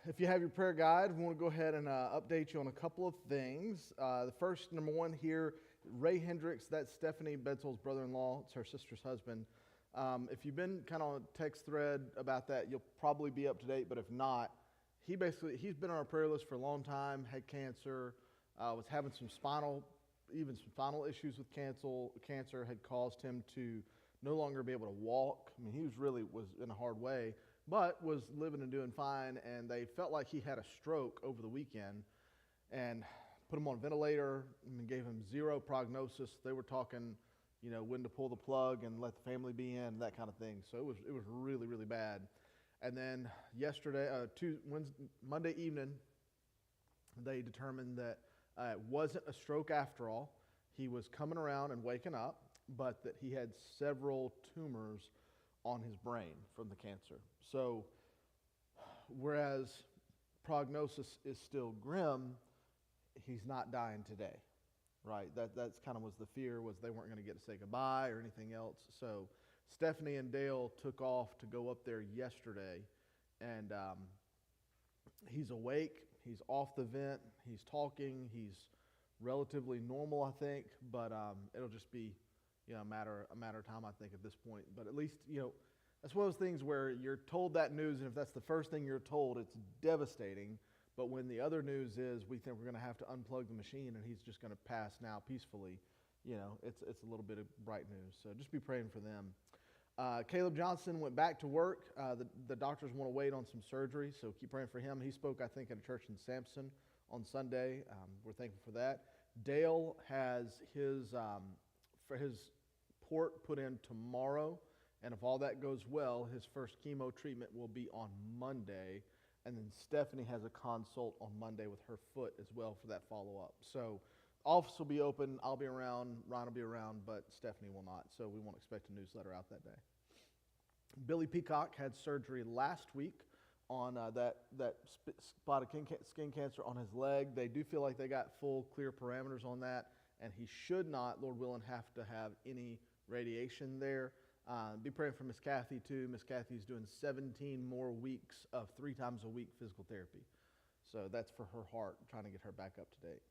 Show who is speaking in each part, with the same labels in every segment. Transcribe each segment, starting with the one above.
Speaker 1: If you have your prayer guide, we want to go ahead and update you on a couple of things. The first, number one here, Ray Hendricks, that's Stephanie Bedsol's brother-in-law. It's her sister's husband. If you've been kind of on a text thread about that, you'll probably be up to date, but if not, he's been on our prayer list for a long time, had cancer, was having some spinal issues with cancer had caused him to no longer be able to walk. I mean, he was in a hard way, but was living and doing fine, and they felt like he had a stroke over the weekend and put him on a ventilator and gave him zero prognosis. They were talking, when to pull the plug and let the family be in, that kind of thing. So it was really, really bad. And then Monday evening, they determined that it wasn't a stroke after all. He was coming around and waking up, but that he had several tumors on his brain from the cancer. So, whereas prognosis is still grim, he's not dying today, right? That's kind of was the fear, was they weren't going to get to say goodbye or anything else. So, Stephanie and Dale took off to go up there yesterday, and he's awake, he's off the vent, he's talking, he's relatively normal, I think, but it'll just be a matter of time, I think, at this point. But at least, that's one of those things where you're told that news, and if that's the first thing you're told, it's devastating. But when the other news is we think we're going to have to unplug the machine and he's just going to pass now peacefully, it's a little bit of bright news. So just be praying for them. Caleb Johnson went back to work. The doctors want to wait on some surgery, so keep praying for him. He spoke, I think, at a church in Sampson on Sunday. We're thankful for that. Dale has his port put in tomorrow, and if all that goes well, his first chemo treatment will be on Monday, and then Stephanie has a consult on Monday with her foot as well for that follow-up. So office will be open, I'll be around, Ron will be around, but Stephanie will not, so we won't expect a newsletter out that day. Billy Peacock had surgery last week on that spot of skin cancer on his leg. They do feel like they got full, clear parameters on that, and he should not, Lord willing, have to have any radiation there. Be praying for Miss Kathy, too. Miss Kathy's doing 17 more weeks of 3 times a week physical therapy. So that's for her heart, trying to get her back up to date.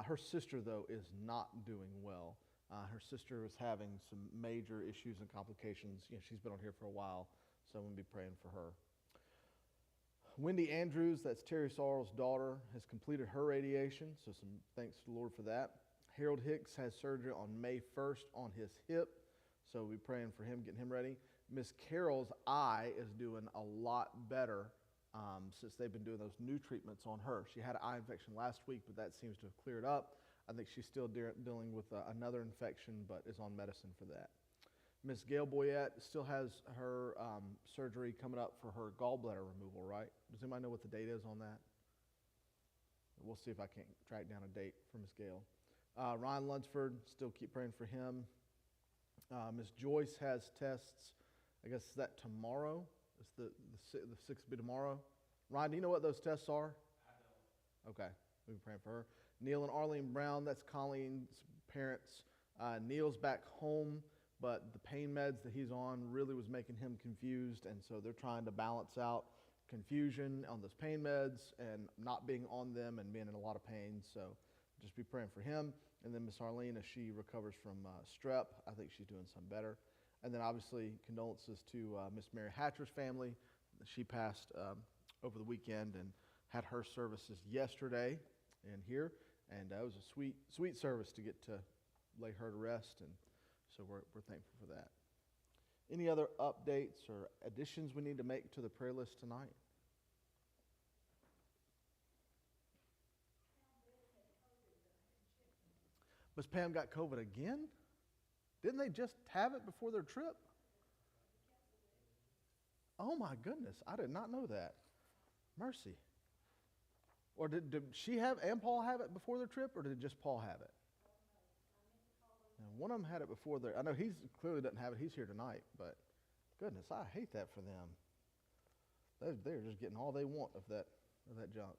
Speaker 1: Her sister, though, is not doing well. Her sister is having some major issues and complications. She's been on here for a while, so I'm going to be praying for her. Wendy Andrews, that's Terry Sorrell's daughter, has completed her radiation, so some thanks to the Lord for that. Harold Hicks has surgery on May 1st on his hip, so we'll be praying for him, getting him ready. Miss Carol's eye is doing a lot better since they've been doing those new treatments on her. She had an eye infection last week, but that seems to have cleared up. I think she's still dealing with another infection, but is on medicine for that. Miss Gail Boyette still has her surgery coming up for her gallbladder removal, right? Does anybody know what the date is on that? We'll see if I can't track down a date for Miss Gail. Ryan Lunsford, still keep praying for him. Miss Joyce has tests, I guess is that tomorrow? It's the 6th will be tomorrow. Ryan, do you know what those tests are? I don't. Okay, we'll be praying for her. Neil and Arlene Brown, that's Colleen's parents. Neil's back home, but the pain meds that he's on really was making him confused, and so they're trying to balance out confusion on those pain meds and not being on them and being in a lot of pain. So just be praying for him. And then Miss Arlene, as she recovers from strep, I think she's doing some better. And then obviously condolences to Miss Mary Hatcher's family. She passed over the weekend and had her services yesterday in here, and it was a sweet service to get to lay her to rest, and so we're thankful for that. Any other updates or additions we need to make to the prayer list tonight? Miss Pam got COVID again? Didn't they just have it before their trip? Oh my goodness, I did not know that. Mercy. Or did she have and Paul have it before their trip, or did just Paul have it? And one of them had it before their. I know he clearly doesn't have it. He's here tonight, but goodness, I hate that for them. They're just getting all they want of that junk.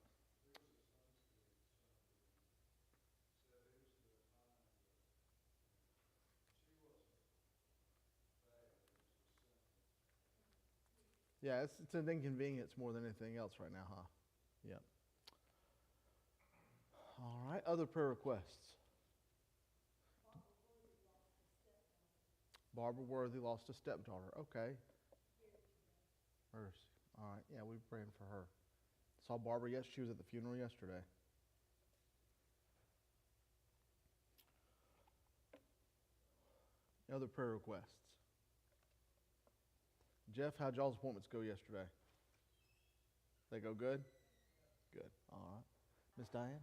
Speaker 1: Yeah, it's an inconvenience more than anything else right now, huh? Yep. All right, other prayer requests. Barbara Worthy lost a stepdaughter. Okay. Mercy. All right, yeah, we're praying for her. Saw Barbara, yes, she was at the funeral yesterday. Other prayer requests. Jeff, how'd y'all's appointments go yesterday? They go good? Good. All right. Miss Diane?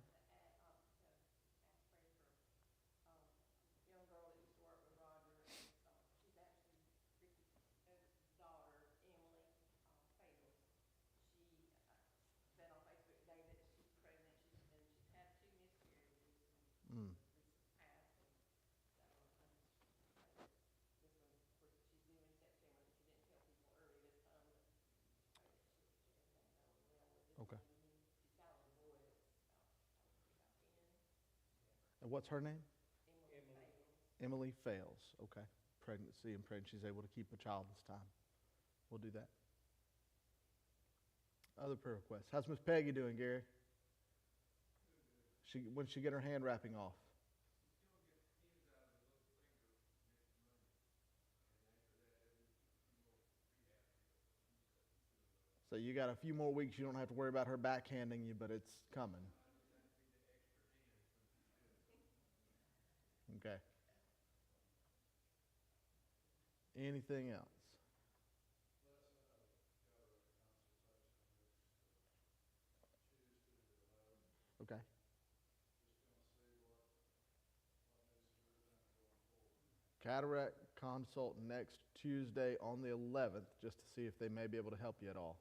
Speaker 1: Mm. Okay. And what's her name? Emily Fails. Okay. Pregnancy and praying she's able to keep a child this time. We'll do that. Other prayer requests. How's Miss Peggy doing, Gary? When she get her hand wrapping off? So you got a few more weeks. You don't have to worry about her backhanding you, but it's coming. Okay. Anything else? Okay. Cataract consult next Tuesday on the 11th, just to see if they may be able to help you at all.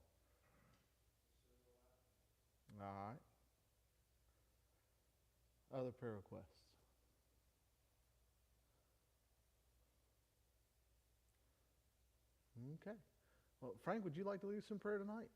Speaker 1: All right. Other prayer requests. Okay. Well, Frank, would you like to lead us in prayer tonight?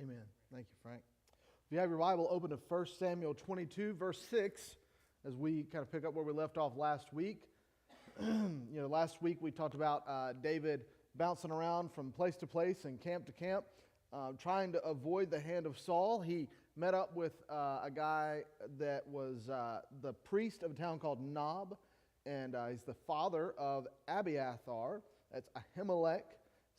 Speaker 1: Amen. Thank you, Frank. If you have your Bible, open to 1 Samuel 22, verse 6, as we kind of pick up where we left off last week. Last week we talked about David bouncing around from place to place and camp to camp, trying to avoid the hand of Saul. He met up with a guy that was the priest of a town called Nob, and he's the father of Abiathar. That's Ahimelech.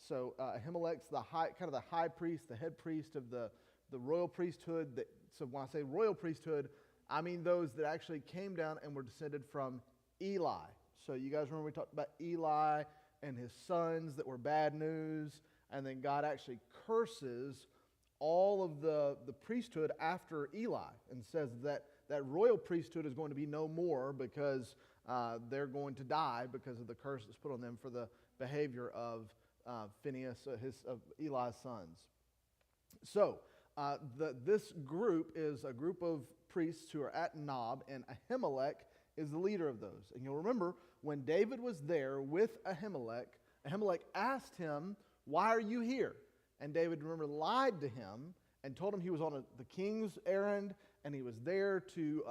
Speaker 1: So Ahimelech's the high priest, the head priest of the royal priesthood. So when I say royal priesthood, I mean those that actually came down and were descended from Eli. So you guys remember we talked about Eli and his sons that were bad news, and then God actually curses all of the priesthood after Eli and says that royal priesthood is going to be no more because they're going to die because of the curse that's put on them for the behavior of Phinehas, of Eli's sons. So this group is a group of priests who are at Nob, and Ahimelech is the leader of those. And you'll remember when David was there with Ahimelech, Ahimelech asked him, "Why are you here?" And David, remember, lied to him and told him he was on the king's errand, and he was there to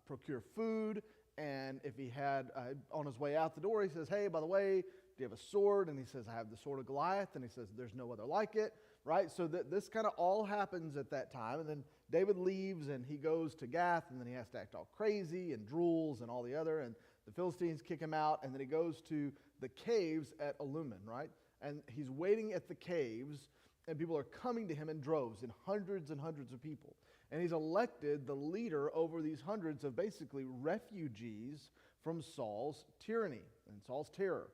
Speaker 1: procure food. And if he had, on his way out the door, he says, "Hey, by the way, do you have a sword?" And he says, "I have the sword of Goliath." And he says, "There's no other like it," right? So this kind of all happens at that time. And then David leaves, and he goes to Gath, and then he has to act all crazy and drools and all the other. And the Philistines kick him out, and then he goes to the caves at Alumen, right? And he's waiting at the caves, and people are coming to him in droves, in hundreds and hundreds of people. And he's elected the leader over these hundreds of basically refugees from Saul's tyranny and Saul's terror.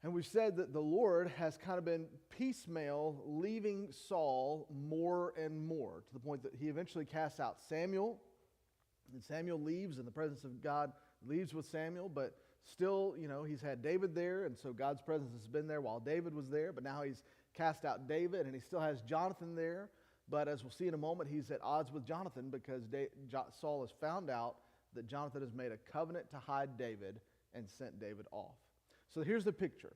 Speaker 1: And we've said that the Lord has kind of been piecemeal leaving Saul more and more, to the point that he eventually casts out Samuel. And Samuel leaves, and the presence of God leaves with Samuel, but still, he's had David there, and so God's presence has been there while David was there, but now he's cast out David, and he still has Jonathan there. But as we'll see in a moment, he's at odds with Jonathan because Saul has found out that Jonathan has made a covenant to hide David and sent David off. So here's the picture.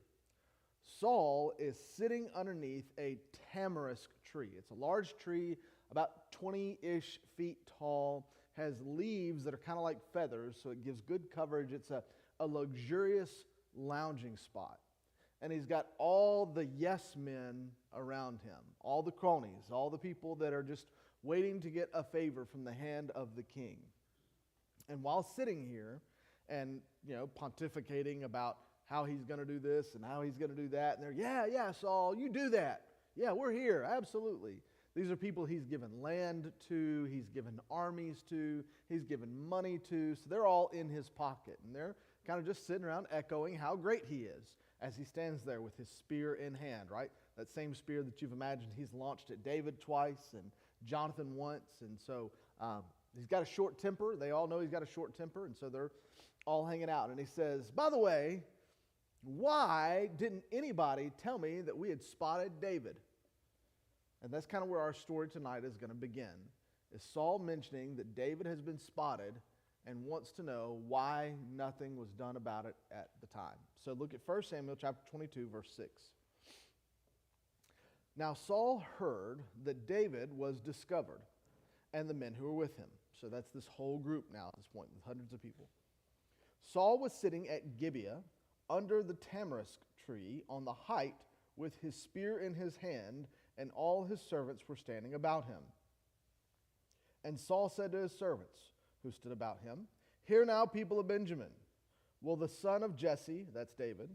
Speaker 1: Saul is sitting underneath a tamarisk tree. It's a large tree, about 20-ish feet tall, has leaves that are kind of like feathers, so it gives good coverage. It's a luxurious lounging spot. And he's got all the yes men around him, all the cronies, all the people that are just waiting to get a favor from the hand of the king. And while sitting here and, pontificating about how he's going to do this and how he's going to do that, and they're, yeah, Saul, you do that. Yeah, we're here, absolutely. These are people he's given land to, he's given armies to, he's given money to, so they're all in his pocket. And they're kind of just sitting around echoing how great he is as he stands there with his spear in hand, right? That same spear that you've imagined he's launched at David twice and Jonathan once. And so he's got a short temper. They all know he's got a short temper, and so they're all hanging out. And he says, "By the way, why didn't anybody tell me that we had spotted David?" And that's kind of where our story tonight is going to begin, is Saul mentioning that David has been spotted and wants to know why nothing was done about it at the time. So look at 1 Samuel chapter 22, verse 6. Now Saul heard that David was discovered, and the men who were with him. So that's this whole group now at this point, with hundreds of people. Saul was sitting at Gibeah under the tamarisk tree on the height with his spear in his hand, and all his servants were standing about him. And Saul said to his servants, who stood about him, "Hear now, people of Benjamin. Will the son of Jesse," that's David,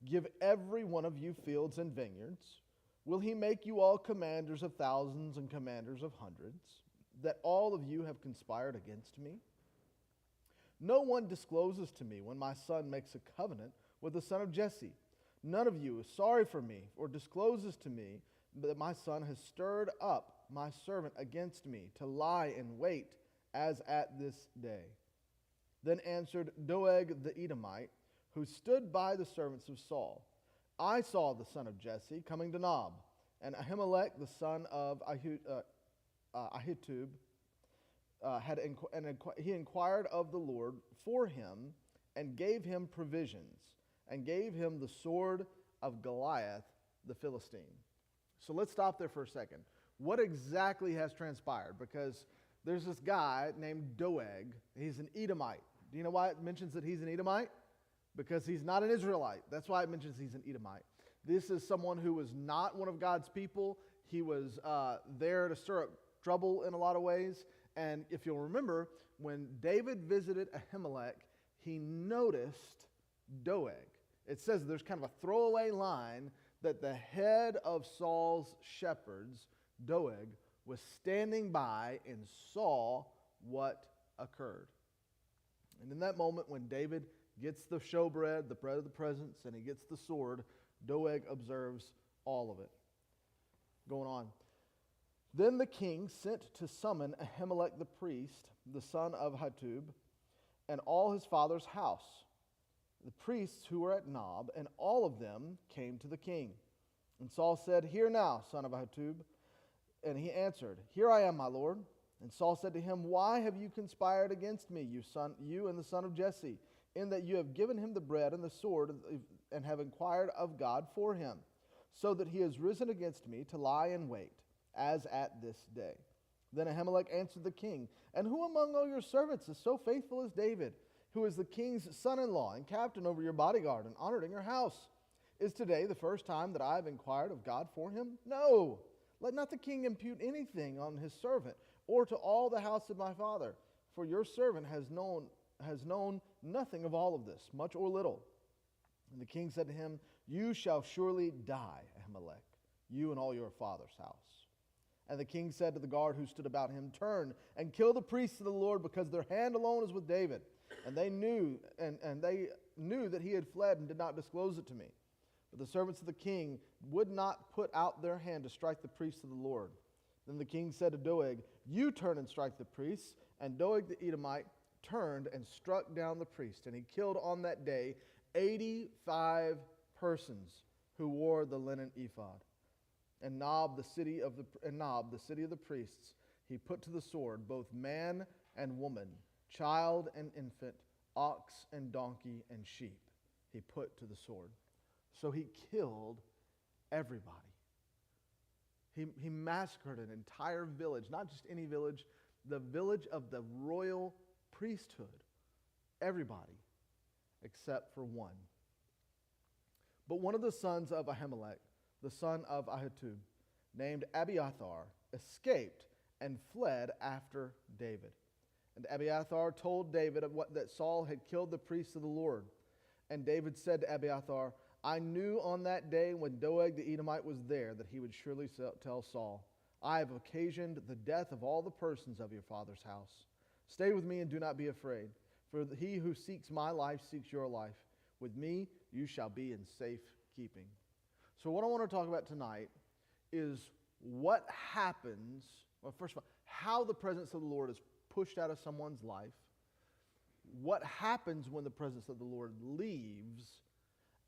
Speaker 1: "give every one of you fields and vineyards? Will he make you all commanders of thousands and commanders of hundreds, that all of you have conspired against me? No one discloses to me when my son makes a covenant with the son of Jesse. None of you is sorry for me or discloses to me that my son has stirred up my servant against me to lie in wait as at this day." Then answered Doeg the Edomite, who stood by the servants of Saul, "I saw the son of Jesse coming to Nob, and Ahimelech the son of Ahitub he inquired of the Lord for him and gave him provisions and gave him the sword of Goliath the Philistine." So let's stop there for a second. what exactly has transpired? Because there's this guy named Doeg. He's an Edomite. Do you know why it mentions that he's an Edomite? Because he's not an Israelite. That's why it mentions he's an Edomite. This is someone who was not one of God's people. He was there to stir up trouble in a lot of ways. And if you'll remember, when David visited Ahimelech, he noticed Doeg. It says there's kind of a throwaway line that the head of Saul's shepherds, Doeg, was standing by and saw what occurred. And in that moment, when David gets the showbread, the bread of the presence, and he gets the sword, Doeg observes all of it. Going on. Then the king sent to summon Ahimelech the priest, the son of Ahitub, and all his father's house, the priests who were at Nob, and all of them came to the king. And Saul said, "Hear now, son of Ahitub." And he answered, "Here I am, my lord." And Saul said to him, "Why have you conspired against me, you and the son of Jesse, in that you have given him the bread and the sword, and have inquired of God for him, so that he has risen against me to lie in wait, as at this day?" Then Ahimelech answered the king, "And who among all your servants is so faithful as David, who is the king's son-in-law and captain over your bodyguard and honored in your house? Is today the first time that I have inquired of God for him? No. Let not the king impute anything on his servant or to all the house of my father, for your servant has known nothing of all of this, much or little." And the king said to him, "You shall surely die, Ahimelech, you and all your father's house." And the king said to the guard who stood about him, "Turn and kill the priests of the Lord, because their hand alone is with David." And they knew that he had fled and did not disclose it to me. But the servants of the king would not put out their hand to strike the priests of the Lord. Then the king said to Doeg, "You turn and strike the priests." And Doeg the Edomite turned and struck down the priest. And he killed on that day 85 persons who wore the linen ephod. And Nob, the city of the priests, he put to the sword, both man and woman, child and infant, ox and donkey and sheep. He put to the sword. So he killed everybody. He massacred an entire village, not just any village, the village of the royal priesthood. Everybody, except for one. But one of the sons of Ahimelech, the son of Ahitub, named Abiathar, escaped and fled after David. And Abiathar told David that Saul had killed the priests of the Lord. And David said to Abiathar, "I knew on that day when Doeg the Edomite was there that he would surely tell Saul, 'I have occasioned the death of all the persons of your father's house. Stay with me and do not be afraid, for he who seeks my life seeks your life. With me you shall be in safe keeping.'" So what I want to talk about tonight is what happens, well, first of all, how the presence of the Lord is pushed out of someone's life, what happens when the presence of the Lord leaves,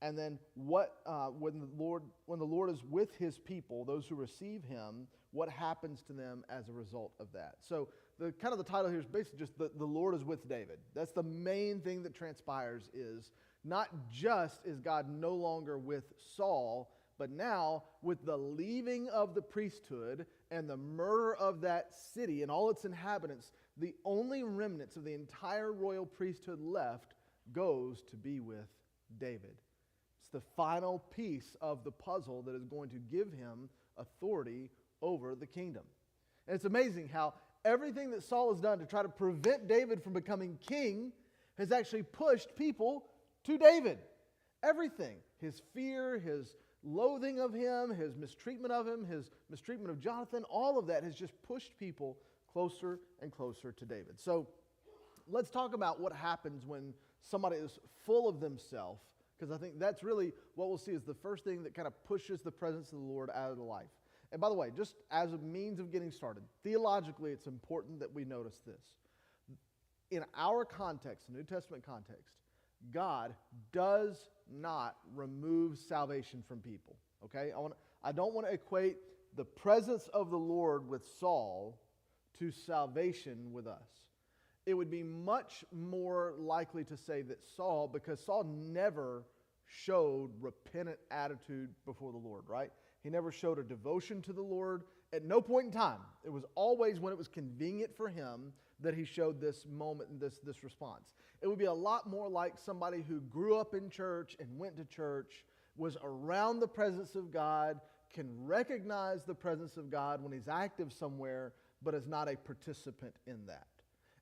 Speaker 1: and then when the Lord is with his people, those who receive him, what happens to them as a result of that. So the title here is basically just the Lord is with David. That's the main thing that transpires, is not just is God no longer with Saul, but now with the leaving of the priesthood and the murder of that city and all its inhabitants, the only remnants of the entire royal priesthood left goes to be with David. It's the final piece of the puzzle that is going to give him authority over the kingdom. And it's amazing how everything that Saul has done to try to prevent David from becoming king has actually pushed people to David. Everything. His fear, his loathing of him, his mistreatment of him, his mistreatment of Jonathan, all of that has just pushed people closer and closer to David. So let's talk about what happens when somebody is full of themselves, because I think that's really what we'll see is the first thing that kind of pushes the presence of the Lord out of the life. And by the way, just as a means of getting started, theologically it's important that we notice this. In our context, the New Testament context, God does not remove salvation from people. Okay? I don't want to equate the presence of the Lord with Saul to salvation with us. It would be much more likely to say that Saul, because Saul never showed repentant attitude before the Lord, right? He never showed a devotion to the Lord at no point in time. It was always when it was convenient for him that he showed this moment and this response. It would be a lot more like somebody who grew up in church and went to church, was around the presence of God, can recognize the presence of God when he's active somewhere, but is not a participant in that.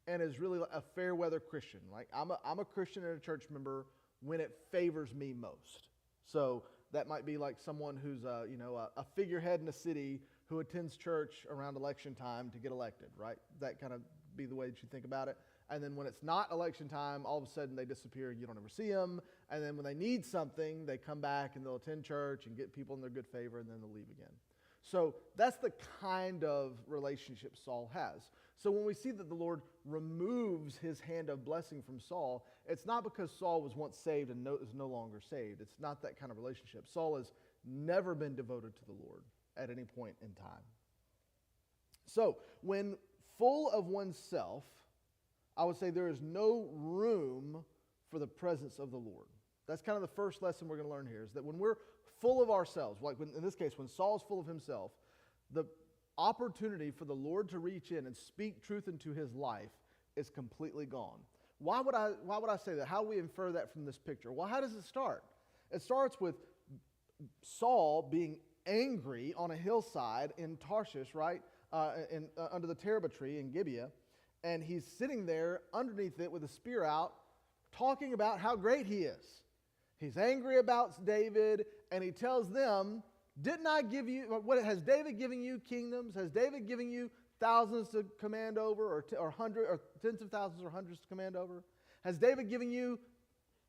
Speaker 1: And is really a fair weather Christian. Like I'm a Christian and a church member when it favors me most. So that might be like someone who's a figurehead in a city who attends church around election time to get elected, right? That kind of be the way that you think about it. And then when it's not election time, all of a sudden they disappear and you don't ever see them. And then when they need something, they come back and they'll attend church and get people in their good favor and then they'll leave again. So that's the kind of relationship Saul has. So when we see that the Lord removes his hand of blessing from Saul, it's not because Saul was once saved and is no longer saved. It's not that kind of relationship. Saul has never been devoted to the Lord at any point in time. So when full of oneself, I would say there is no room for the presence of the Lord. That's kind of the first lesson we're going to learn here, is that when we're full of ourselves, like in this case, when Saul's full of himself, the opportunity for the Lord to reach in and speak truth into his life is completely gone. Why would I say that? How do we infer that from this picture? Well, how does it start? It starts with Saul being angry on a hillside in Tarshish, right? Under the terebinth tree in Gibeah. And he's sitting there underneath it with a spear out, talking about how great he is. He's angry about David, and he tells them, didn't I give you, what has David given you kingdoms? Has David given you thousands to command over, or hundreds, or tens of thousands, or hundreds to command over? Has David given you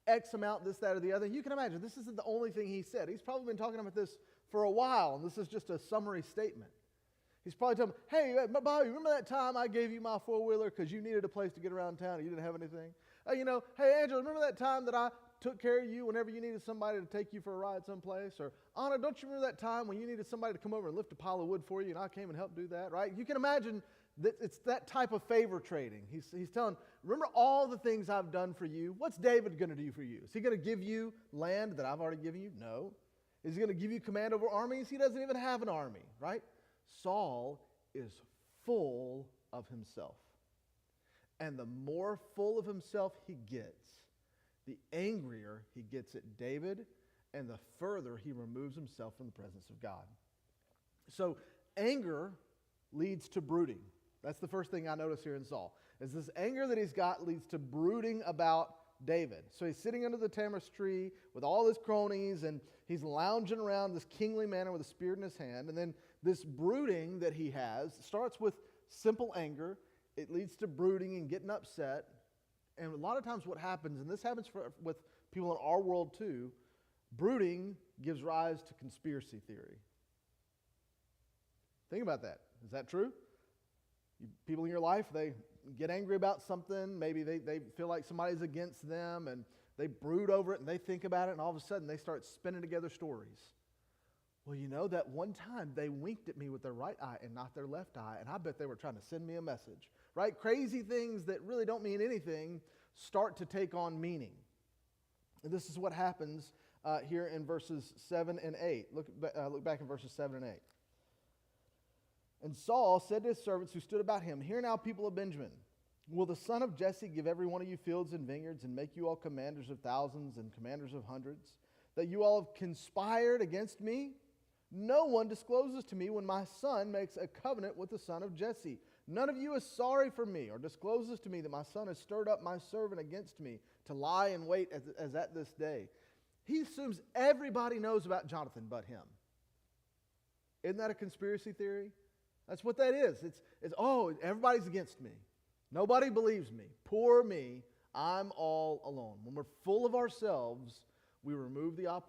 Speaker 1: X amount, this, that, or the other? You can imagine, this isn't the only thing he said. He's probably been talking about this for a while, and this is just a summary statement. He's probably telling me, hey, Bobby, remember that time I gave you my four-wheeler because you needed a place to get around town and you didn't have anything? Hey, Angela, remember that time that I took care of you whenever you needed somebody to take you for a ride someplace? Or, Anna, don't you remember that time when you needed somebody to come over and lift a pile of wood for you and I came and helped do that, right? You can imagine that it's that type of favor trading. He's telling, remember all the things I've done for you? What's David going to do for you? Is he going to give you land that I've already given you? No. Is he going to give you command over armies? He doesn't even have an army, right? Saul is full of himself. And the more full of himself he gets, the angrier he gets at David, and the further he removes himself from the presence of God. So anger leads to brooding. That's the first thing I notice here in Saul, is this anger that he's got leads to brooding about David. So he's sitting under the tamarisk tree with all his cronies, and he's lounging around this kingly manner with a spear in his hand. And then this brooding that he has starts with simple anger. It leads to brooding and getting upset. And a lot of times what happens, and this happens with people in our world too, brooding gives rise to conspiracy theory. Think about that. Is that true? People in your life, they get angry about something. Maybe they feel like somebody's against them, and they brood over it, and they think about it, and all of a sudden they start spinning together stories. Well, that one time they winked at me with their right eye and not their left eye, and I bet they were trying to send me a message, right? Crazy things that really don't mean anything start to take on meaning. And this is what happens here in verses 7 and 8. Look back in verses 7 and 8. And Saul said to his servants who stood about him, hear now, people of Benjamin, will the son of Jesse give every one of you fields and vineyards and make you all commanders of thousands and commanders of hundreds, that you all have conspired against me? No one discloses to me when my son makes a covenant with the son of Jesse. None of you is sorry for me or discloses to me that my son has stirred up my servant against me to lie in wait as at this day. He assumes everybody knows about Jonathan but him. Isn't that a conspiracy theory? That's what that is. It's everybody's against me. Nobody believes me. Poor me. I'm all alone. When we're full of ourselves, we remove the opportunity